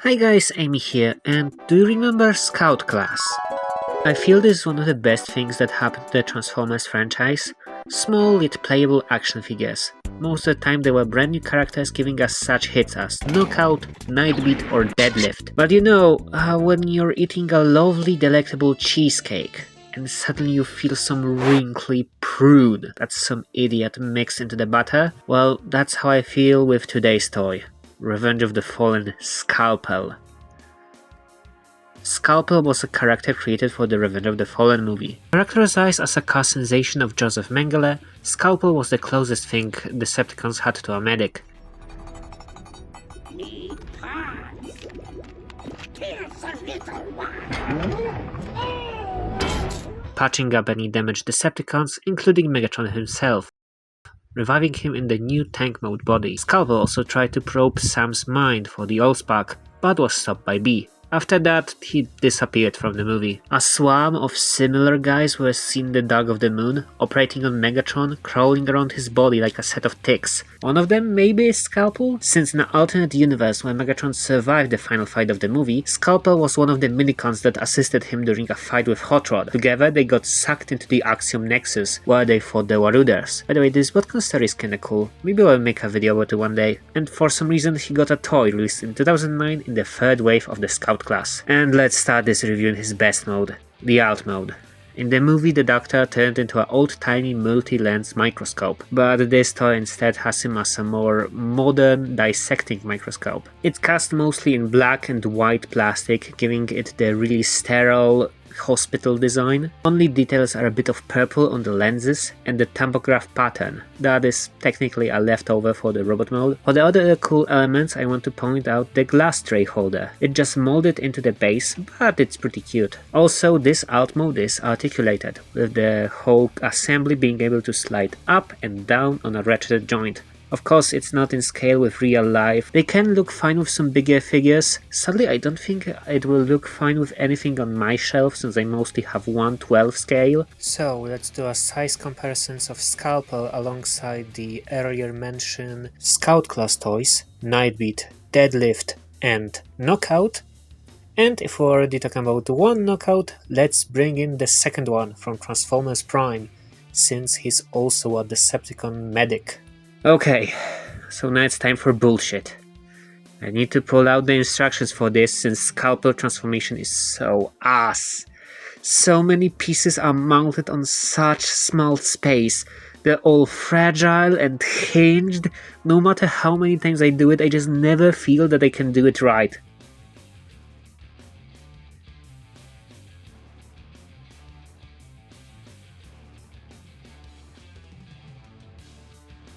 Hi guys, Amy here, and do you remember Scout class? I feel this is one of the best things that happened to the Transformers franchise. Small yet playable action figures. Most of the time they were brand new characters giving us such hits as Knockout, Nightbeat or Deadlift. But you know, when you're eating a lovely delectable cheesecake, and suddenly you feel some wrinkly prune that some idiot mixed into the batter? Well, that's how I feel with today's toy. Revenge of the Fallen Scalpel. Scalpel was a character created for the Revenge of the Fallen movie. Characterized as a customization of Joseph Mengele, Scalpel was the closest thing Decepticons had to a medic. Patching up any damaged Decepticons, including Megatron himself, reviving him in the new tank mode body. Scalpel also tried to probe Sam's mind for the Allspark, but was stopped by B. After that, he disappeared from the movie. A swarm of similar guys were seen in the Dark of the Moon, operating on Megatron, crawling around his body like a set of ticks. One of them maybe is Scalpel, since in an alternate universe where Megatron survived the final fight of the movie, Scalpel was one of the minicons that assisted him during a fight with Hot Rod. Together they got sucked into the Axiom Nexus, where they fought the Waruders. By the way, this Botcon story is kinda cool, maybe I'll make a video about it one day. And for some reason he got a toy released in 2009 in the third wave of the Scout class. And let's start this review in his best mode, the Alt mode. In the movie, the Doctor turned into an old-timey multi-lens microscope, but this toy instead has him as a more modern dissecting microscope. It's cast mostly in black and white plastic, giving it the really sterile hospital design. Only details are a bit of purple on the lenses and the tampograph pattern. That is technically a leftover for the robot mode. For the other cool elements, I want to point out the glass tray holder. It just molded into the base, but it's pretty cute. Also, this Alt mode is articulated, with the whole assembly being able to slide up and down on a ratcheted joint. Of course, it's not in scale with real life. They can look fine with some bigger figures. Sadly, I don't think it will look fine with anything on my shelf, since I mostly have 1/12 scale. So, let's do a size comparisons of Scalpel alongside the earlier mentioned Scout class toys, Nightbeat, Deadlift, and Knockout. And if we're already talking about one Knockout, let's bring in the second one from Transformers Prime, since he's also a Decepticon medic. Okay, so now it's time for bullshit. I need to pull out the instructions for this since Scalpel transformation is so ass. So many pieces are mounted on such small space. They're all fragile and hinged. No matter how many times I do it, I just never feel that I can do it right.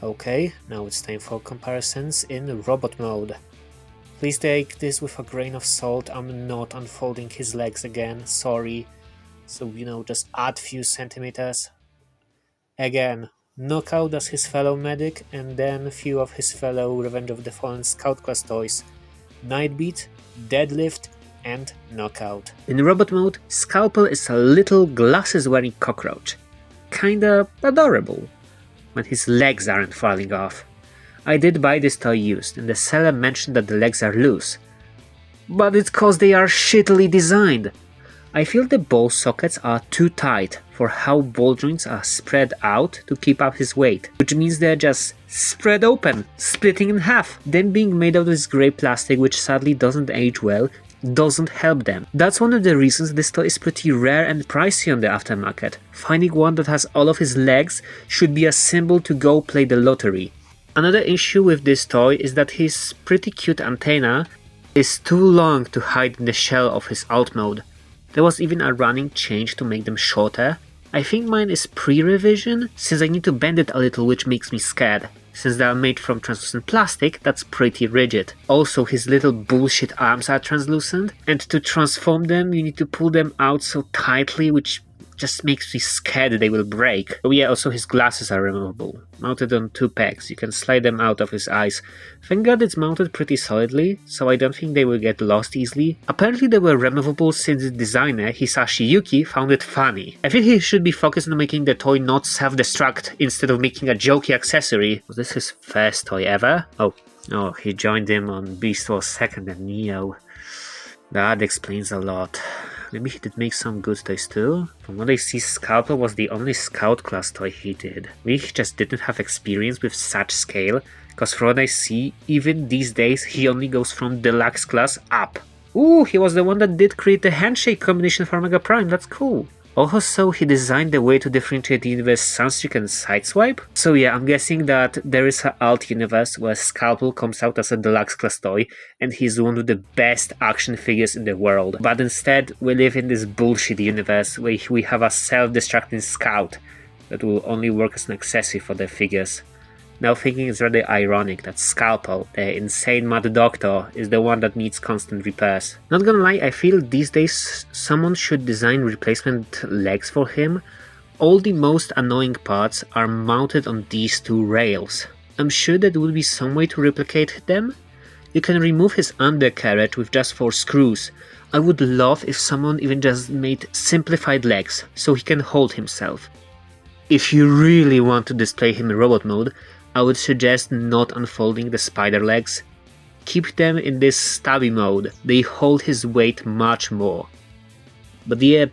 Okay, now it's time for comparisons in robot mode. Please take this with a grain of salt, I'm not unfolding his legs again, sorry. So, just add few centimeters. Again, Knockout as his fellow medic, and then a few of his fellow Revenge of the Fallen Scout class toys. Nightbeat, Deadlift, and Knockout. In robot mode, Scalpel is a little glasses-wearing cockroach. Kinda adorable when his legs aren't falling off. I did buy this toy used, and the seller mentioned that the legs are loose. But it's cause they are shittily designed. I feel the ball sockets are too tight for how ball joints are spread out to keep up his weight, which means they're just spread open, splitting in half. Then being made out of this grey plastic, which sadly doesn't age well, doesn't help them. That's one of the reasons this toy is pretty rare and pricey on the aftermarket. Finding one that has all of his legs should be a symbol to go play the lottery. Another issue with this toy is that his pretty cute antenna is too long to hide in the shell of his Alt mode. There was even a running change to make them shorter. I think mine is pre-revision, since I need to bend it a little, which makes me scared. Since they are made from translucent plastic, that's pretty rigid. Also, his little bullshit arms are translucent, and to transform them, you need to pull them out so tightly, which just makes me scared they will break. Oh yeah, also his glasses are removable, mounted on 2 pegs. You can slide them out of his eyes. Thank God it's mounted pretty solidly, so I don't think they will get lost easily. Apparently they were removable since the designer, Hisashi Yuki, found it funny. I think he should be focused on making the toy not self-destruct instead of making a jokey accessory. Was this his first toy ever? Oh, Oh, he joined him on Beast Wars 2nd and Neo. That explains a lot. Maybe he did make some good toys too? From what I see, Scalpel was the only Scout class toy he did. Maybe he just didn't have experience with such scale, cause from what I see, even these days he only goes from Deluxe class up. Ooh, he was the one that did create the handshake combination for Mega Prime, that's cool. Also, he designed the way to differentiate the universe Sunstreak and Sideswipe. So yeah, I'm guessing that there is an alt universe where Scalpel comes out as a deluxe class toy and he's one of the best action figures in the world. But instead, we live in this bullshit universe where we have a self-destructing Scout that will only work as an accessory for the figures. Now thinking it's rather ironic that Scalpel, the insane mad doctor, is the one that needs constant repairs. Not gonna lie, I feel these days someone should design replacement legs for him. All the most annoying parts are mounted on these two rails. I'm sure that would be some way to replicate them. You can remove his undercarriage with just 4 screws. I would love if someone even just made simplified legs so he can hold himself. If you really want to display him in robot mode, I would suggest not unfolding the spider legs. Keep them in this stabby mode, they hold his weight much more. But yeah,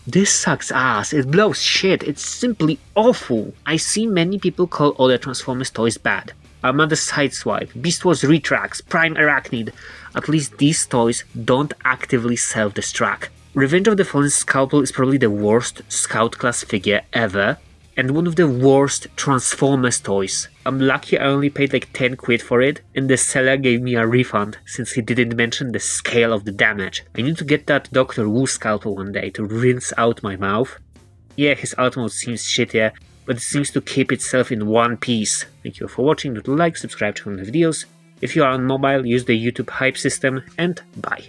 this sucks ass, it blows shit, it's simply awful. I see many people call other Transformers toys bad. Armada Sideswipe, Beast Wars Retrax, Prime Arachnid. At least these toys don't actively self-destruct. Revenge of the Fallen Scalpel is probably the worst Scout class figure ever, and one of the worst Transformers toys. I'm lucky I only paid like 10 quid for it, and the seller gave me a refund since he didn't mention the scale of the damage. I need to get that Dr. Wu Scalpel one day to rinse out my mouth. Yeah, his alt mode seems shittier, but it seems to keep itself in one piece. Thank you for watching, do like, subscribe to the videos. If you are on mobile, use the YouTube hype system, and bye.